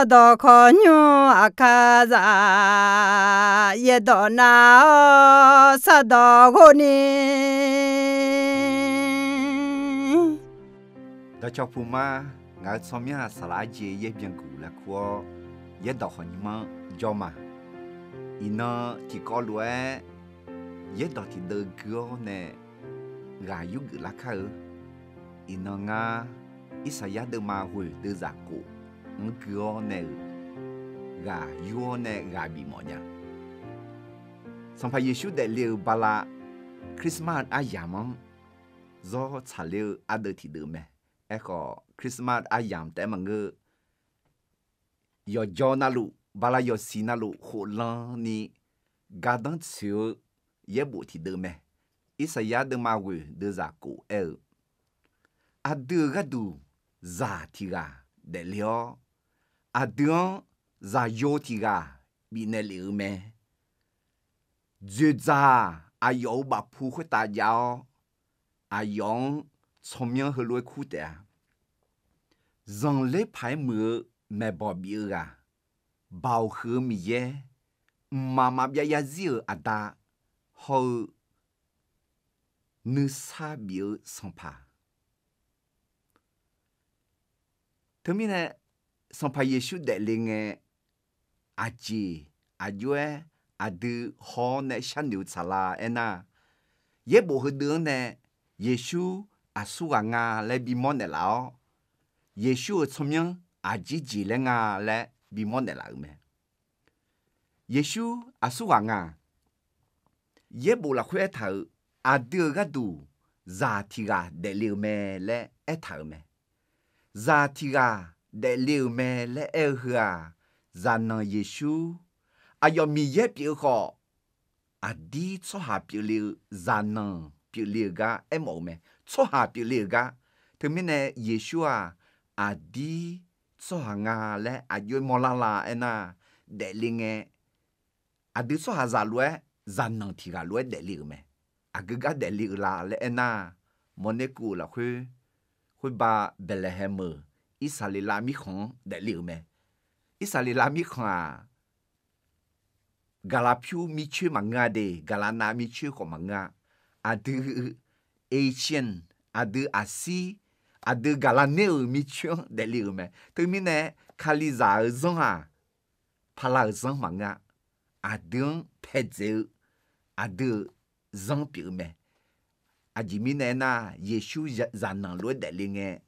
do konyo akaza ye do na sa do goni đó cho phụ ma ngài xóm nhà xả lá dê ye biếng cũ là của ye đào hỏi mà do mà ina chỉ có lúa ye đào thì đời cửa nè gà yếu gửi lá khơi ina nga Isaya de ma hui de zaku ngyo ne ga yo ne ga bi mo nya Song pa Yesu de liu bala Christmas ayam zo cha liu ade ti de me e ko Christmas ayam te ma nge yo jona lu bala yo sina lu ho lan ni ga dan chu ye bu ti de me Isaya de ma hui de zaku ade ga du za tiga de lio adion za yo tiga bi ne liu me je za a yo ba pu khu ta yao a yong chom yang he loi khu de zong le pai mu me bo bi ga bao he mi ye mama bia ya zi ada ho ne sa bi son pa thế mình nè, xong phải Giêsu để lên à chị, à due, à đứa họ nè sáng điều trả la, na, ye bộ hơi đứa nè, Giêsu à su à ngà lại bị mòn nè lão, Giêsu ở trong những à chị lại ngà lại bị mòn nè lão mẹ, Giêsu à su à ngà, ye bộ là khỏe thở, à đứa gà đủ, già thì gà để liều mẹ lại thở mẹ. Za tiga de liu me le elhua za na Yesu ayo mi ye pi kho adi cho ha pi liu za na pi liu ga emo me cho ha pi liu ga thế mình nè Yesu adi cho ha nga le ayo mo la la na de linge adi cho ha za lue za na tiga lue de liu me agaga de liu la le na moneku la khu ba Bethlehem Israel mi khon de liu me Israel mi khon Galapiu mi chu manga de Galana mi chu ko manga adu Asian adu Asi adu Galaneu mi chu de liu me tu mi ne Kaliza zong pala zong manga adu peze adu zong pi me Ajimine na Yesu zanan lo de linge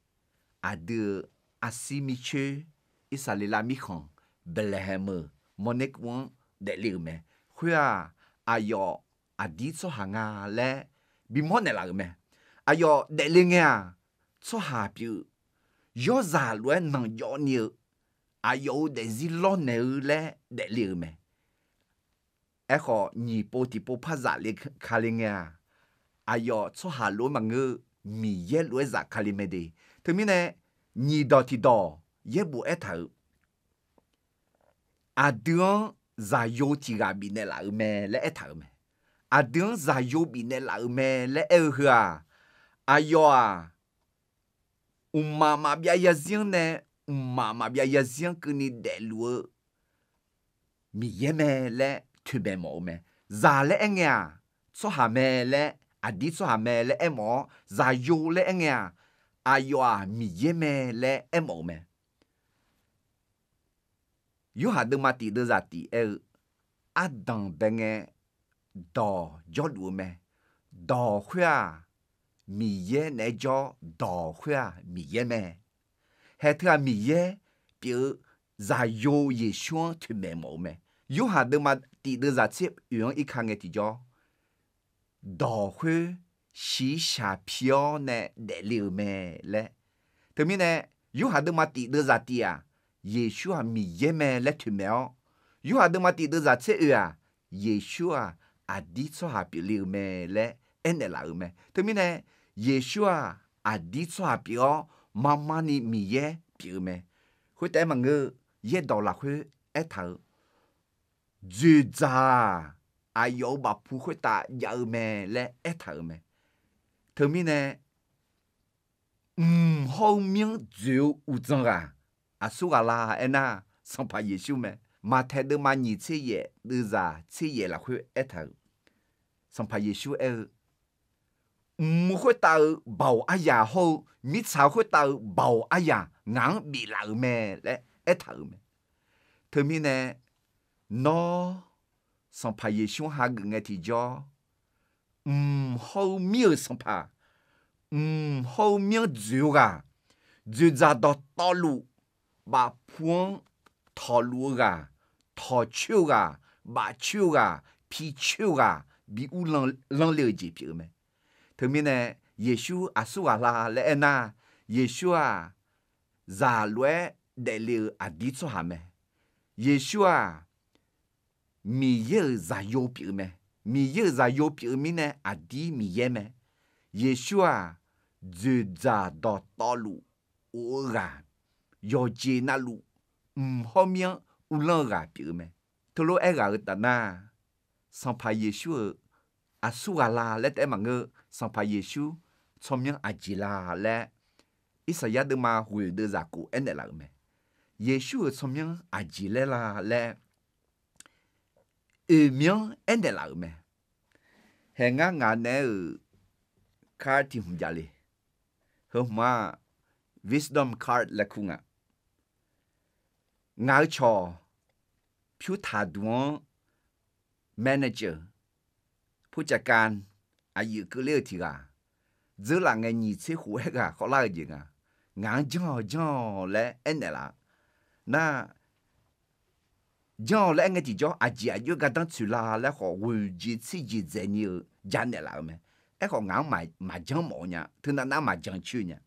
ade asimiche Israel mi khon Bethlehem monek won de lirme khua ayo adi so hanga le bi monela me ayo de linge so ha pi yo za lo nan yo ni ayo de zilo ne le de lirme echo ni poti po paza le kalinga ayo cho ha lo mang mi ye lo za kalimede thế mình nè ni do ti do ye bu thở adion za yo ti ga bi ne la me le thở me adion za yo bi ne la me le hua ayo mama bia ya zin ne mama bia ya zin que ni de lo mi ye me le tu be mo me za le enya cho ha me le adi so ha me le emo za yo le enya ayo mi ye me le emo me yo ha de mati de zati adan benge do jodu me do khua mi ye ne jo do khua mi ye me he tra mi ye pi za yo ye shuan tu me mo me yo ha de mati de zati yon I kange ti jo đỏ khuê xí xà piao nè để liều mè lẽ thế mình nè yêu hà đứa mà tị đưa ra tị Giêsu mi ye mè lẽ thử mèo yêu hà đứa mà tị đưa ra chế Giêsu đi cho hà bị liều mè lẽ en là mè thế mình nè Giêsu đi cho hà piao mama ni mi ye piao mè khuê té mà ngơ ye đỏ là khuê thở dư ra ayo ba pu khoi ta ya me le thở me thở mi nè hou miếng rượu u zong su la na 上怕耶稣咩？马太的马尼切耶，日咋切耶啦会一头，上怕耶稣唔會到無阿爺好，咪才會到無阿爺硬未老咩咧一頭咩？特別呢，我上怕耶穌下個嘅提咗，唔好瞄上怕，唔好瞄住噶，就在到道路把盤套路噶，套手噶，把手噶，皮手噶，比烏冷了解表咩？特別呢，耶穌阿蘇阿拉咧那，耶穌啊，咋來得了阿啲做下咩？耶穌啊，咪有咋有表咩？咪有咋有表咩呢？阿啲咪嘢咩？耶穌啊，就咋到道路我啊，要接那路，唔好面烏冷個表咩？頭路一個得那，上怕耶穌阿蘇阿拉咧得問個。上怕耶穌聰明阿吉啦咧，以賽亞的嘛會的咋古恩的啦咩？耶穌聰明阿吉咧啦咧，名恩的啦咩？係我呢卡提唔家哩，和嘛 wisdom card 嚟庫啊，我錯票塔端 manager ผู้จัดการอายุก็เลี้ยทีกาเจอหลังเงี้ยนี่เชื่อหัวกะเขาไล่จริงอ่ะงานจ่อและเอ็นเดล่ะน่าจ่อและเงี้ยที่จ่ออาจีอายุก็ต้องสุราและขอวิจิตรจิตเจนี่จันเดล่ะมั้ยไอ้ของงานมาจ่อหมอเนี่ยถึงนั้นมาจ่อชื่อเนี่ย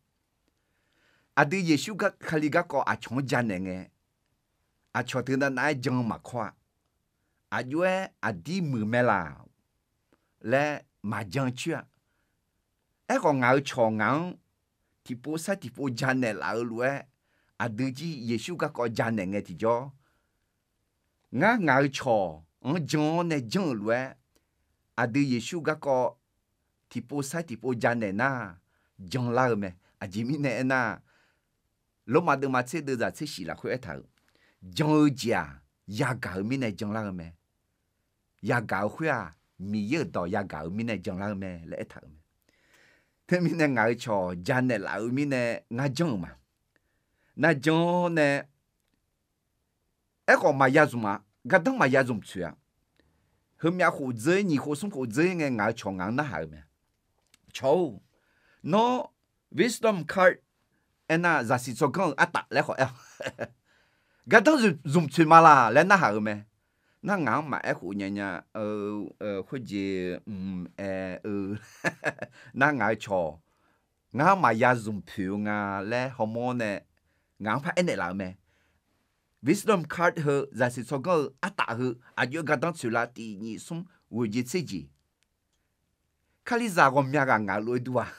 อดีตเยซูก็คลิกก็อาชงจันเงี้ยอาชถึงนั้นจ่อมาขวาอายุอดีตมือเมล่าและมาจังเชื่อไอ้ของเราชงเราที่พูดซะที่พูดจันเนี่ยเรารู้ว่าอดีตเยซูก็จันเนี่ยที่จ่องาเราชงจังเนี่ยจังรู้ว่าอดีตเยซูก็ที่พูดซะที่พูดจันเนี่ยน่าจังเราไหมอาจิมิเนี่ยน่าลมมาเดินมาเชื่อเดินจากเชื่อสิละคุยเถอะจังจ้ายากามิเนี่ยจังเราไหมยากาคุยมีเยอะต่อยากามีเนี่ยจังเราไหมและเถอะถ้ามีเนี่ยเราชอจันเนี่ยเรามีเนี่ยเราจังมาน่าจังเนี่ยไอ้ของมายาจุมาก็ต้องมายาจุมเชื่อเฮมีอาหูเจนี่หูสมหูเจไงเราชงเราหน้าหายไหมชอ no wisdom card ไอ้น่าจะสิจงอัตตะแล้วขอก็ต้องจุมเชื่อมาละแล้วหน้าหายไหม那俺买一户人家或者那俺错，俺买也用票啊咧，好么呢？俺怕一年来咩 ？Wisdom card 呵，就是说个一打呵，啊要个当出来第二送会议自己，卡里咋个咩个俺来度啊？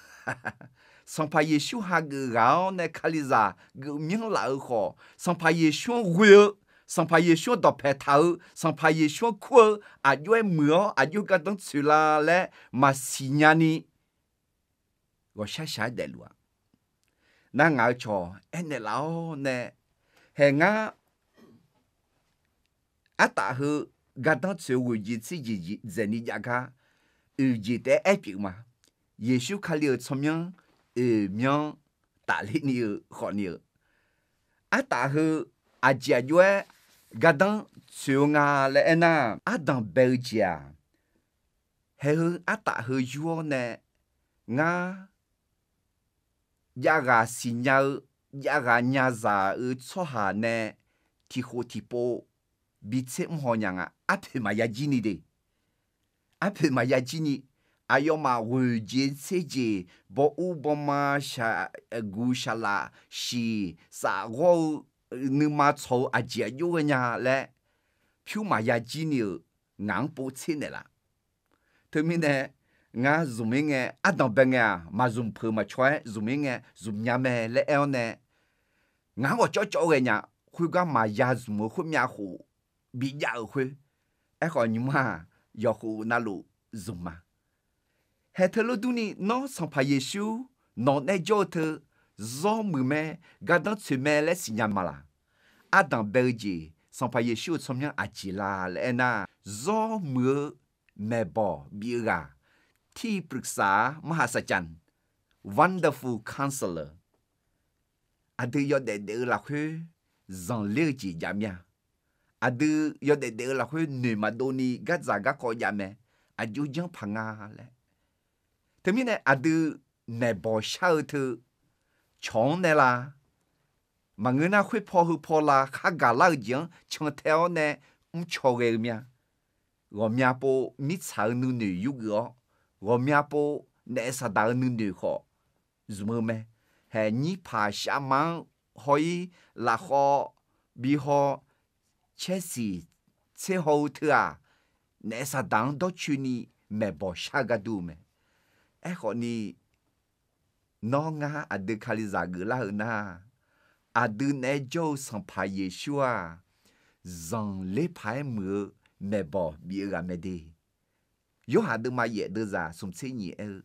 上怕耶稣下个然呢，卡里咋个名老好，上怕耶稣会。上怕耶穌到白頭，上怕耶穌哭，阿要มื阿要個當出來咧，嘛是呀呢，我寫得了啊。那我錯，安尼老呢，係我阿大後個當出會議自己人哋家個，預得一邊嘛，耶穌看了聰明，名大力呢好呢，阿大後阿姐要。gadang sunga le na adang belgia he ata he juo ne nga yaga signal yaga nyaza tsoha ne ti ho tipo bitse mhonyanga ape mayajini de ape mayajini ayoma wuje seje bo uboma sha gushala shi sa goนึกมาโชว์อาเจียอยู่เนี่ยแหละผิวมายาจีนี่งางปูชินเนี่ยละถึงมีเนี่ยงาจุมิงเงอดังเป็นเงมาจุมเพิ่มมาช่วยจุมิงเงจุมยาเมและเอลเนี่ยงาว่าจ่อๆเนี่ยคุยกันมายาจุมคุยมีหูบิยาคุยไอ้คนนี้มาอยากหูนั่นลูจุมมาเฮเธอรู้ดูนี่น้องสัมภาเยซูน้องในโจเธอจอมือแม่ก็ต้องช่วยแม่และสิญญามาละ阿当贝吉上怕耶稣从样阿吉拉来那做么没包比个ที่ปรึกษามหัศจรรย์ Wonderful Counselor อาดือยอดเดือละคือจังเลือจียามยาอาดือยอดเดือละคือหนึ่งมาโดนีกัดจาก็ขอยามอายุยังพังอาเลยถึงมีเนี่ยอาดือในบ่อเช่าเธอชงเนี่ยละมาเงินน่ะคุยพอคือพอละข้ากาลาจังชงเท้าเนี่ยชอเกมี我们不米草女女有个，我们不那啥大女女好，是么咩？系你爬下忙可以拉好，比好，确实最好头啊，那啥当到去你没包下个度咩？哎，好你，孬啊，阿德卡里咋个啦那？阿德那就上爬耶稣啊，让你爬么？没包比个没得，有哈的嘛也得咋，从这年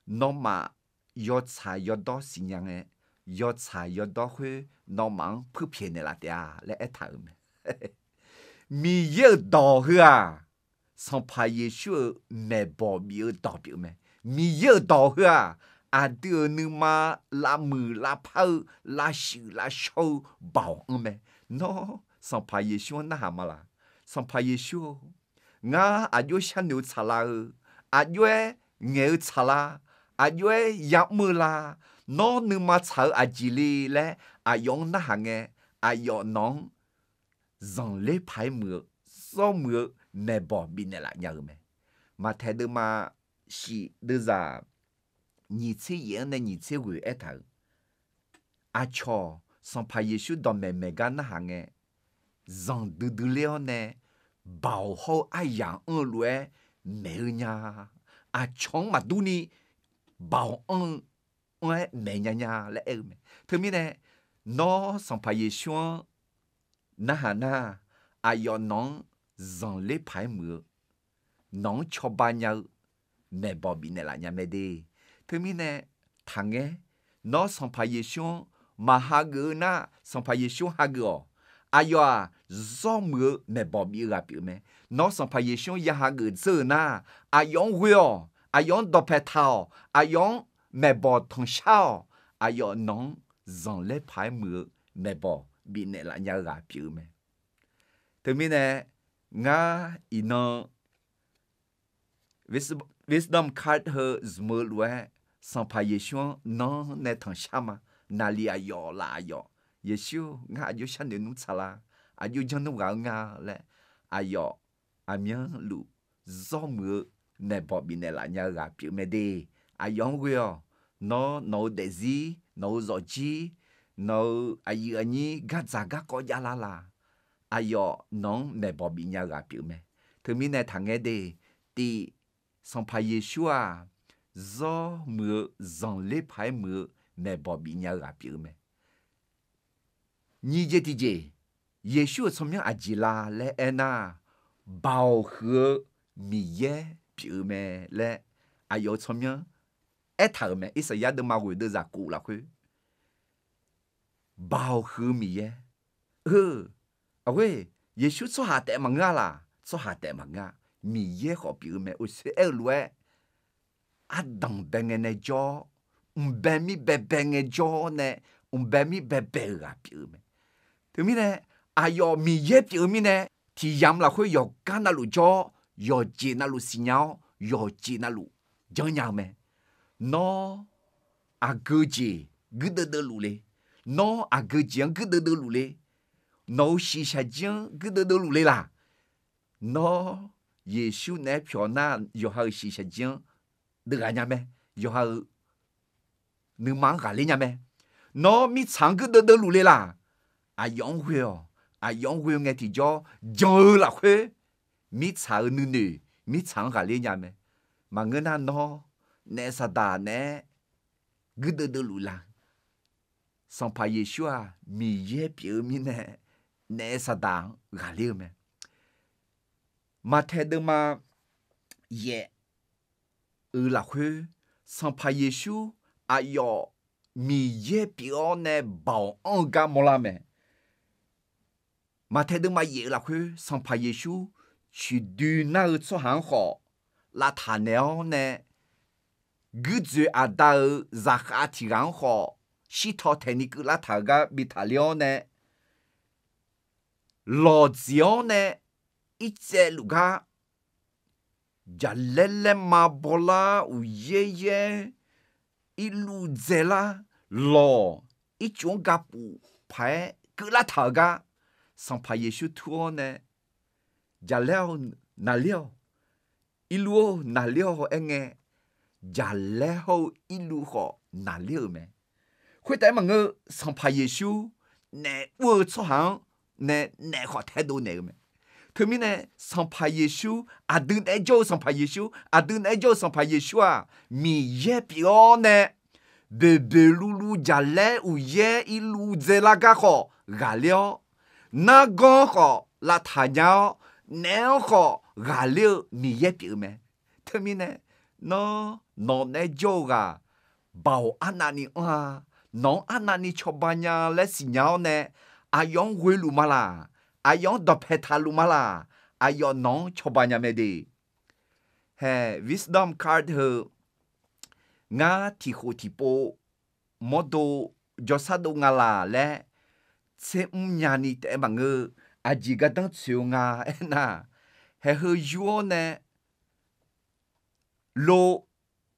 那么要查要到新娘诶，要查要到会那忙普遍的啦的啊，来一头没，米有到去啊，上怕耶稣没包米有到表没，米有到去啊，阿德你嘛拉มือ拉跑拉手拉手包没，喏，上怕耶稣那哈嘛啦。上怕耶稣，我阿有想牛查啦，阿有牛查啦，阿有养母啦，孬你嘛查阿吉里嘞，阿用那行诶，阿要孬，让你排母，扫母没包比那啦样没，嘛睇到嘛是得啥，你这样的你这会一头，阿乔上怕耶稣到没干那行诶。让得得了呢，保护爱养儿女没有呀，啊，穷嘛都你保安我没呀来没，特别呢，孬上怕耶稣，那哈那啊要孬让你排มื孬吃饭呀，没包比那啦呀没得，特别呢，堂诶，孬上怕耶稣，嘛哈个那上怕耶稣哈个哦。哎呀，做么没包比个表咩？那上怕也想一下个走呐，啊用会哦，啊用多拍头，啊用没包通宵，啊要弄让来排么没包比那啦呀个表咩？对面呢，我一弄 wisdom card 和什么路上怕也想弄那通宵嘛，哪里啊要啦要。耶稣我就想你弄查啦，啊就讲弄搞我嘞，啊哟，啊命路做么那包比那啦呀个表没得，啊用个哟，no desi no roji no 啊伊个你个咋个国家啦啦，啊哟侬那包比呀个表没，特别呢堂个的第上派耶稣啊，做么让你派么那包比呀个表没。你这的这，也许从明阿吉拉来安那，饱和米耶表咩来，啊有从明，一头咩，一时也都嘛会得咋过啦去，饱和米耶，啊喂，也许做下代嘛啦，做下代嘛米耶好表咩，我说二路啊当边个呢叫，边咪边个叫呢，边咪边个表咩。对面呢，啊要米也表面呢，体验了会要干那路做，要接那路洗尿，要接那路怎样咩？喏，啊个接个得路嘞，喏啊个接个得路嘞，喏洗下讲个得路嘞啦，喏耶稣呢票那要好洗下讲，得个样咩？要好，你忙个嘞样咩？喏咪唱个得路嘞啦。啊用会哦，啊用会个地叫叫啦会，咪炒女女，咪唱下哩呀咩？嘛我那喏，那啥大呢？个得路啦，上怕耶稣啊，咪也表面呢，那啥大下哩咩？嘛睇到嘛也，啦会，上怕耶稣啊哟，咪也表呢保安干么啦咩？ mà thấy được mà dễ là khứ xong phải Giêsu chỉ đưa nào cho hàng họ là thà néo nè cứ giữ ở đâu ra khá thì hàng họ chỉ thọ thế này cứ là thà cái bị thà liao nè lo zion nè ít chế lúc ga giờ lele mà bỏ la u ye ye ilu zela lo ít chúng gặp phải cứ là thà cái xong phải Giêsu thua nè giờ leo nà leo ilu nà leo họ nghe giờ leo ilu họ nà leo mẹ khuyết tại mà ngơ xong phải Giêsu nè vừa cho hàng nè họ thái độ nè mẹ thứ mi nè xong phải Giêsu à đừng để cho xong phải Giêsu à đừng để cho xong phải Giêsu à mi ye pio nè bê lulu giờ leo u ye ilu zela ga họ gà leo na go họ là thà nhau nếu họ gà liêu mi ye biểu mẹ thế mi nè nó nè yoga bảo anani nó anani cho bà nhà lẽ xì nhau nè ayong quê lu mala ayong đập hết thà lu mala ayong nó cho bà nhà mẹ đi he wisdom card hờ nga thì khổ thì bộ modo josado nga là lẽ sẽ nhà ni té bằng ngơ ajiga đang chiều nga na he hư yuo nè lo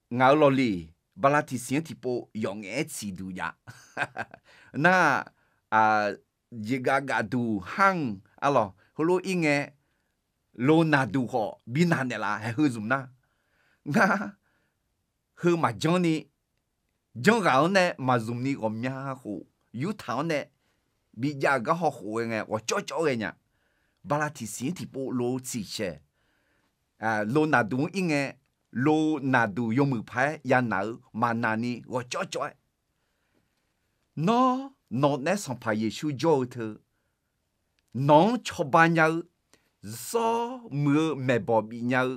ngao lo li bala ti xiên ti po yong e chi du ya na jiga ga du hang alo holo inge lo na du ho bina ne la he hư zum na nga hư mà johnny jong gao nè mà zum ni gom nya hu yu thao nè bị già cái họ khổ nghe, và cho cái nhá, bà la thì xin thì bộ lô chỉ xe, lô nà đủ nghe, lô nà đủ dùng mực phải, ya nở mà nani và cho, nó nè xong phải Giêsu cho thơ, nó cho bà nhau, do mưa mẹ bỏ bị nhau,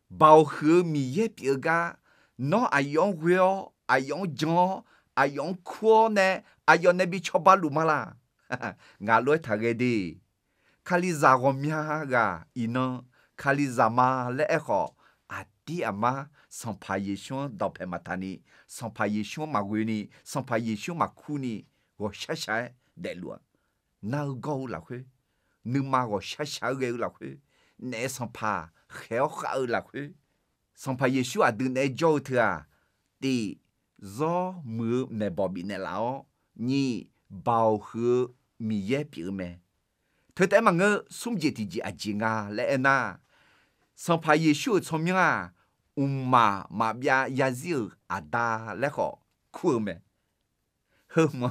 bao khứ mi ye bia ga, nó ayong huyo, ayong gió, ayong khô nè. Ayong nè bị cho bà lù mà la, ngã lối thà ghê đi, khali za gom ya ga, ino khali za ma lẽ họ, đi ama xong phải Giêsu đọc hệ mặt thani, xong phải Giêsu mà quỳ ni, xong phải Giêsu mà khu ni, gọi sai để luôn, nào gâu là khuê, nhưng mà gọi sai ghê là khuê, nè xong phải khéo khao là khuê, xong phải Giêsu đừng nè dâu thưa, đi do mưa mẹ bỏ bị nè lão nhị bao hứa mi ye biểu mẹ thế tại mà ngơ sum gì thì gì à gì nga lẽ na xong phải Giêsu thông minh mà bia yazir ada lẽ họ khua mẹ hơn mà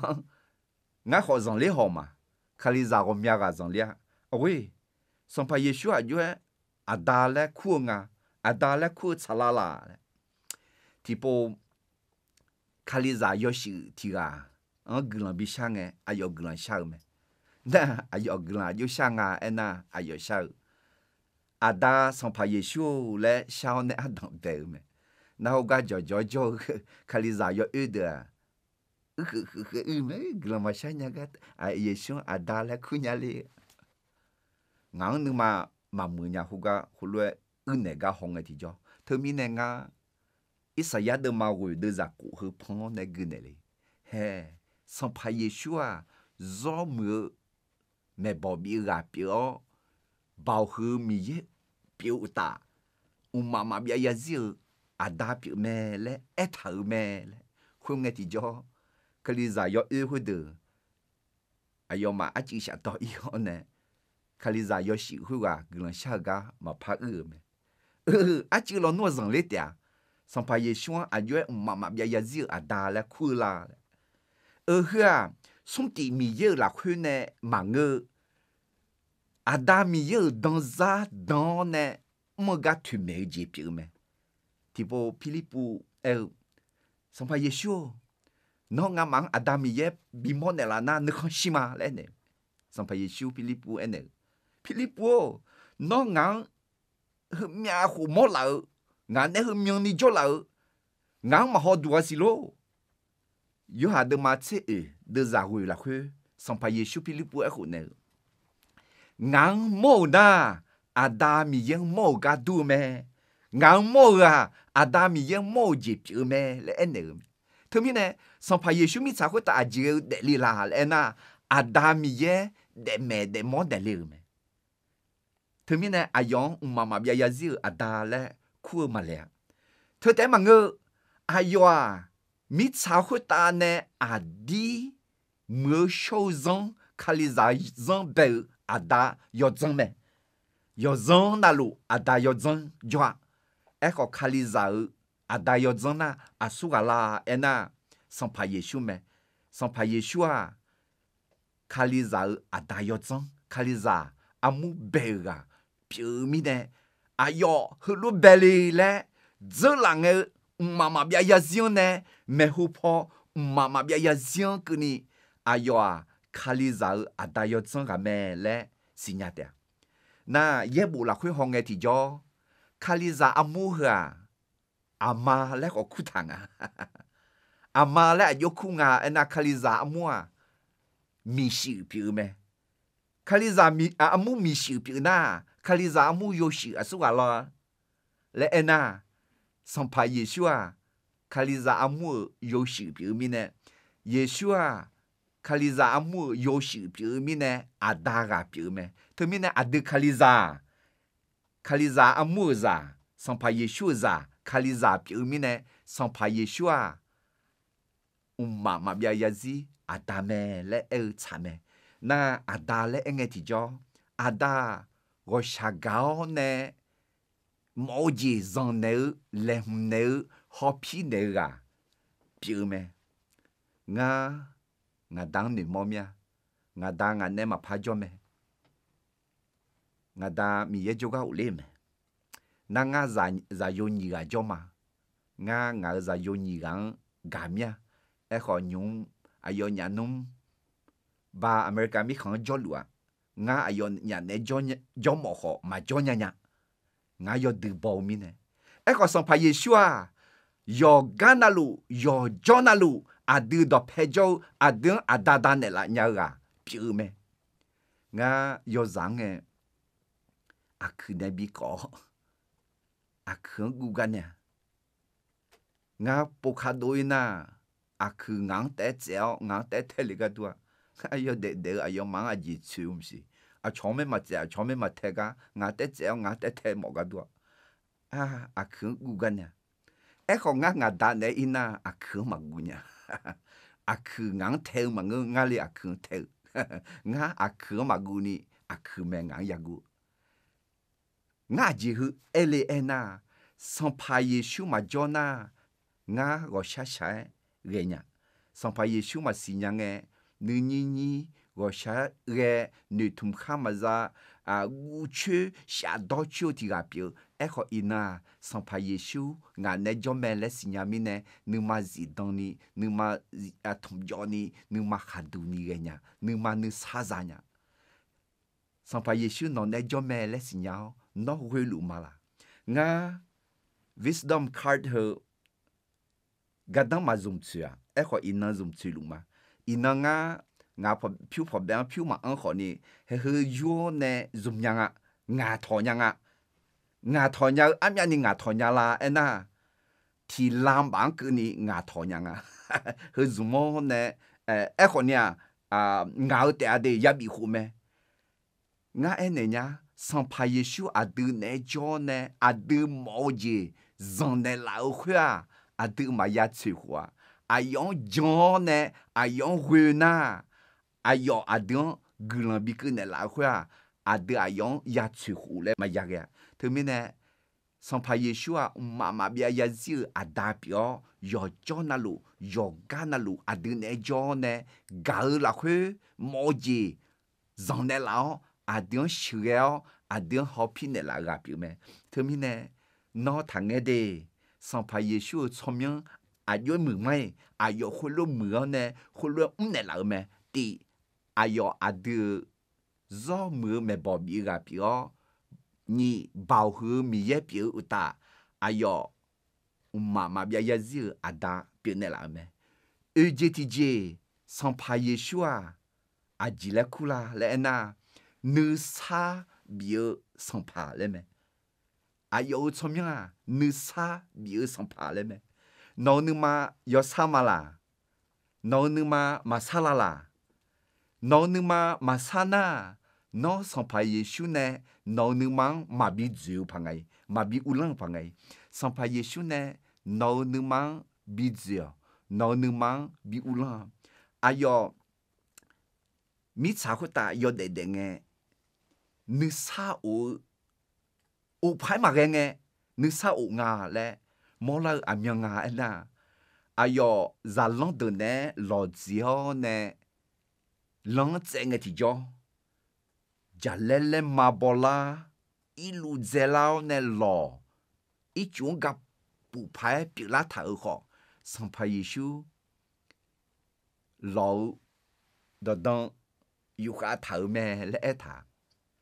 ngã họ dòng lẽ họ mà khali za gom ya ga dòng lẽ ôi xong phải Giêsu à ju ada lẽ khua nga ada lẽ khua chalala thì bộ khali za yoshi thì ga glan bi sang ayo glan sao me na ayo glan yo sang na ayo sao ada xong phải Giêsu lẽ sao nè động tế me na ho ga jo khali za yo me glan ma sang nya ga Giêsu ada lẽ kunya le ngang nu mà mu nya hu ga hu le ne ga hong ti jo thơ mi ne nga Isaiah de ma ru de za ku hu pon ne gune le he xong phải Giêsu do mưa mẹ bỏ bị gà biểu bao hư mi ye biểu ta mà bia ya zil ada biểu mẹ le et thở mẹ le không nghe thì cho cái lý giải yo hu de ayo mà a chỉ sẽ to yo nè cái lý giải yo xì hu ga glan xa ga mà phá mẹ a chỉ lo nuôi rằng lết ya xong phải Giêsu ayo mà bia ya zil ada le khu la hả xong thì mi ye là khuyên nè mà ngơ Adam mi ye dans nè mà gạt thử mẹ gì biểu mẹ thì bộ Philippu xong phải Giêsu nó ngắm mang Adam mi ye bị mòn nè là na nó không xí mà lẽ nè xong phải Giêsu Philippu nó ngắm mẹ hồ mò lợ ngắm nè hâm miếng ni cho lợ ngắm mà họ đùa xí lô yo ha de ma tse de za ru la khu xong phải Giêsu Philippu khổ nè ngang mo na Adam yang mo ga du me ngang mo à Adam yang mo ji pi me le ene thứ mi nè song pa Giêsu mi sa ko ta ji de li la le na Adam ye de me de mo de li me thứ mi nè ayong mama bia ya zi ada le ku ma le thứ te ma ngơ aywa mi sa ko ta ne adi mơ shou zong kali za zong be ada yo zong me yo zong na lu ada yo zong jwa eko kali za ada yo zong na asugala ena song pa Giêsu me song pa Giêsu a kali za ada yo zong kali za amu be ga piu mi ne ayo hulu beli le zelang mama bia ya zion ne me hu po mama bia ya zion kuni ayo a kali za ada yo zong ga me le sinya de na ye bu la khoi hong e ti jo kali za amu ha ama le ko kutanga ama le yo kunga ena kali za amu a mi shi piu me kali za mi amu mi shi piu na kali za amu yo shi asu ga lo le ena song pa Giêsu a kali za amu yo shi piu mi ne Giêsu a kali za amu yo shi piu mi ne ada ga piu me to mi ne adu kali za amu za song pa Giêsu za kali za piu mi ne song pa Giêsu a ma bia ya zi ada me le cha me na ada le enge ti jo ada go shagao ne moji zon ne le ne hopi ne ga piu me nga dang ni momia nga dang nga ne ma pa jo me nga da mi ye jo ga ule me na nga za yo ni ga jo ma nga za yo ni gang ga mia e kho nyung ayo nya num ba America mi khang jo lua nga ayo nya ne jo mo ho ma jo nya nga yo de bo mi ne e kho song pa Giêsu a yo ganalu yo jonalu adu do pejo adu adada ne la nya ga piu me nga yo zang e akhu ne bi ko akhu gu ga ne nga po kha do ina akhu ngang te zeo ngang te te li ga do ayo de ayo mang a ji chu si a chome ma zea chome ma te ga nga te zeo nga te mo ga do akhu gu ga ne e ko nga da ne ina akhu ma gu nya akhu ngang te ma nga li akhu te nga akhu ma gu ni akhu me ngang ya gu nga ji hu ele ena song pa Giêsu ma jona nga go sha sha ge nya song pa Giêsu ma si nya nge ni go sha ge ni tum kha ma za gu chu sha do chu ti ga pi e ko ina song pa Giêsu nga ne jo me le si nya mi ne nu ma zi don ni nu ma tum jo ni nu ma kha du ni ge nya nu ma nu sa za nya song pa Giêsu no ne jo me le si nya no hwe lu ma la nga wisdom card he gadang ma zum tsia e kho ina zum tsi lu ma ina nga pho bang piu ma an kho ni he yo ne zum nya nga tho nya am ya ni nga tho nya la e na ti lam bang ku ni nga tho nya he zum mo ne e kho nya nga te ade ya bi khu me nga e ne nya song pa Giêsu adu ne jo ne adu mo ji zon ne la khwa adu ma ya chi hua ayon jo ne ayon hu na ayo adu gulan bi ku ne la khwa adu ayon ya chi hu le ma ya ga to mi ne song pa Giêsu a ma bia ya zi ada pyo yo jo na lu yo ga na lu adu ne jo ne ga la khwe mo ji zon ne la adin shirel adin hopi ne la ga pi me termine no thang de song pa Giêsu chomyang ayo mu mai ayo kholo mu ne kholo ne la me ti ayo adu zo mu me bo bi ga pi o ni bao hu mi ye pi uta ayo ma bia ya zi ada pi ne la me ejtj song pa Giêsu a ajile kula le na 你啥比尔上爬了没？啊，有聪明啊，你啥比尔上爬了没？侬你妈要啥嘛啦？侬你妈嘛啥啦？侬你妈嘛啥呢？侬上爬耶稣呢？侬你妈嘛比自由旁哎，嘛比乌浪旁哎，上爬耶稣呢？侬你妈比自由，侬你妈比乌浪，啊要米查会打要得的哎，你啥有排嘛个哎，你啥有牙嘞？莫拉阿苗牙哎呐，啊要在朗的呢，老子哦呢，朗在个地方。Jalele mabola ilu zelao ne lo i chung gặp bu phai pi la tha kho sang phai yisu lo do don yu kha tha me le e tha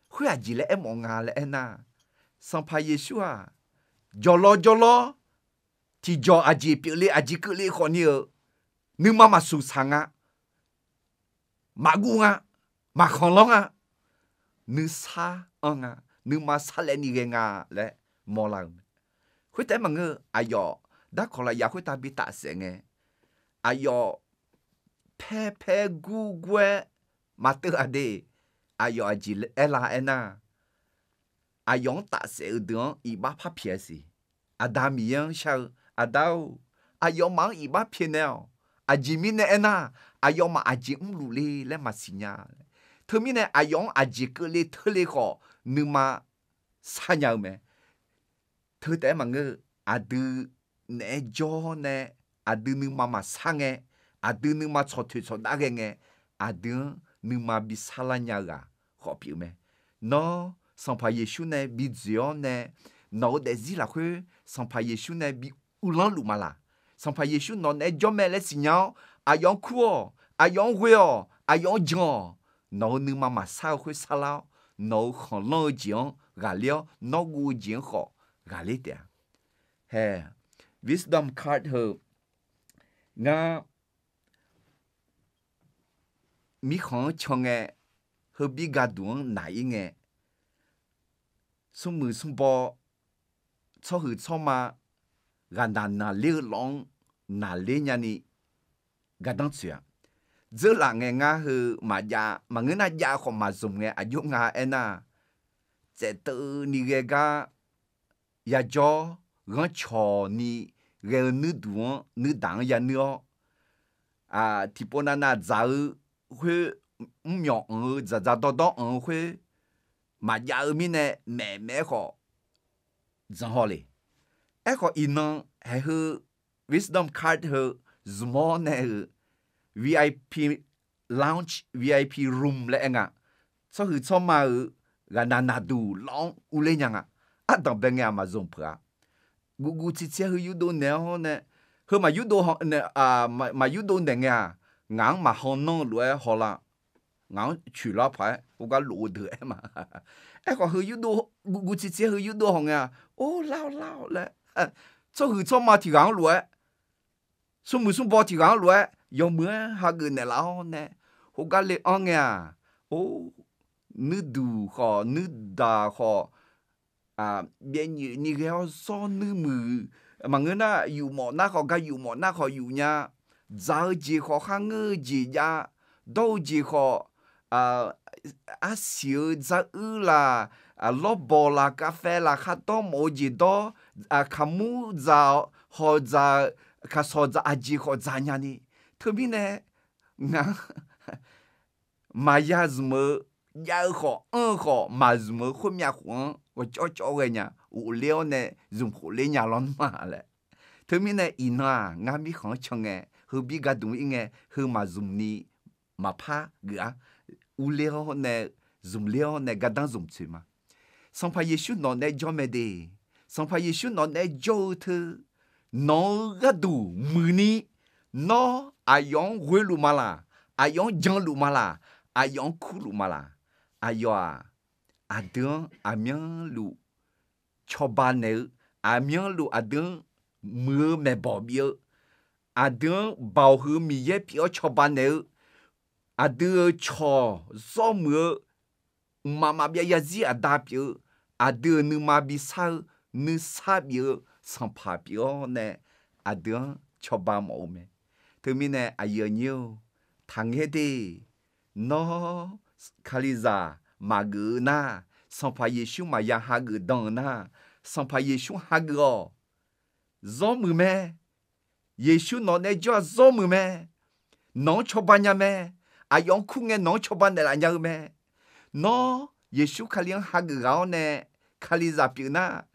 hu a ji le e mo nga le e na sang phai yisu a jolo ti jo a ji pi le a ji ku le kho ni nu ma su sang a ma gu nga ma khon long a nữ sa nga nữ ma sa le ni nga le mo la hui te mang ayo da kola ya hui ta bi ta se nge ayo pe gu gwe ma te ade ayo aji ela ena ayon ta se don i ba pa pie si adami yang sha adao ayo mang i ba pie ne aji mi ne ena ayo ma aji lu le ma sinya特别呢，阿用阿几个哩特哩好，你嘛啥样没？特得嘛个阿都呢教呢，阿都你妈妈啥个，阿都你妈错推错那个个，阿都你妈比啥啦样个，好表没？喏，上怕耶稣呢比这样呢，喏得知啦去，上怕耶稣呢比乌兰路嘛啦，上怕耶稣喏呢教咩嘞事样，阿用哭哦，阿用会哦，阿用讲。nó nữ mà sao khối sao lao nó không lo chuyện gà liao nó ngu chuyện họ gà lấy tiền hè wisdom card hờ nga mi không cho nghe hờ bi gà duong nãy nghe sung mù sung bò cho hư cho mà gà nà liu long nà liu nhà ni gà đăng chuyện giờ là nghe nga hư mà ya mà người na ya không mà dùng nghe ayu nga ena sẽ tự ni nghe ga ya cho gắng cho ni nghe nữ đuông nữ đảng ya nữa à thì bọn na giáo huy nhọc za za đó huy mà ya ở mi nè mẹ họ chẳng họ lì ai họ inon hay hư wisdom card hư small nè VIP lounge VIP room le nga so hu cho ma ga na du long u le nya a dang ben nga ma zong pra gu chi che hu yu do ne ho ne hu ma yu do ho ne a ma yu do ne nga ngang ma ho no lu e ho la ngang chu la pa u ga lu de ma e ko hu yu do gu chi che hu yu do ho nga o lao le so hu cho ma ti gang lu e so mu sum bo ti gang lu e yo mưa ha gừ nè lão nè hồ gà lệ ong à ô nữ đủ khó nữ đà khó à bên như như cái so nữ mừ mà người na yêu mỏ na khó gà yêu mỏ na khó yêu nha giờ chỉ khó khăn ngư gì ya đâu chỉ khó à xíu giờ là lót bò là cà phê là khát to mồ gì đó khám mu giờ họ giờ khát so giờ chỉ khó giờ nha ni特别呢，那嘛也是么也好，好，嘛是么后面黄，我教个呢，无聊呢，用火来伢乱嘛嘞。特别呢，伊那俺咪好唱个，后边个东西个，后嘛用你嘛怕个，无聊呢，用聊呢，个当用去嘛。上怕耶稣那呢教me的，上怕耶稣那呢教他，那个都没呢。nó ayong hui lu mala ayong jang lu mala ayong ku lu mala ayo adeng amyang lu choba ne amyang lu adeng mưa me bo bia adeng bao hu mi ye pio choba ne adeng cho so mưa 妈妈别也是啊大表啊的你妈比啥你啥表上爬表呢啊的吃饱冇咩，对面呢啊有牛汤黑的喏卡里扎马格那上爬耶稣嘛呀哈个当那上爬耶稣哈个哦，做么咩？耶稣喏呢叫做么咩？喏吃饱呀咩？啊用苦嘅喏吃饱的啦呀咩？喏耶稣卡里哈个高呢卡里扎表那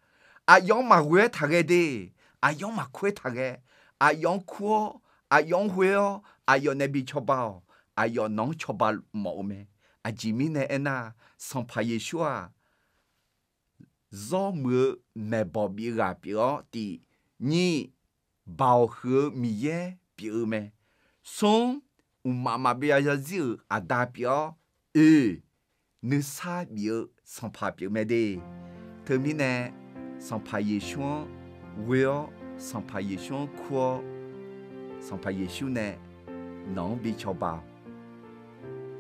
啊用马会他个的啊用马会他个啊用苦啊用会哦啊用那比吃饱啊用喏吃饱冇咩？啊吉米呢那上爬耶稣啊。做么没保庇个表的你保和米耶表咩？送妈妈表要走啊大表你啥表上爬表咩的？特别呢上爬耶稣为哦上爬耶稣苦上爬耶稣呢能比较饱。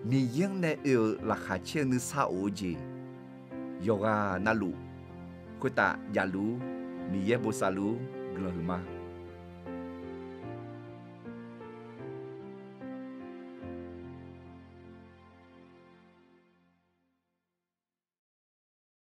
米样呢有拉下切你啥欧节？有啊那路。Kota jalu, miye bosalu, gelohuma.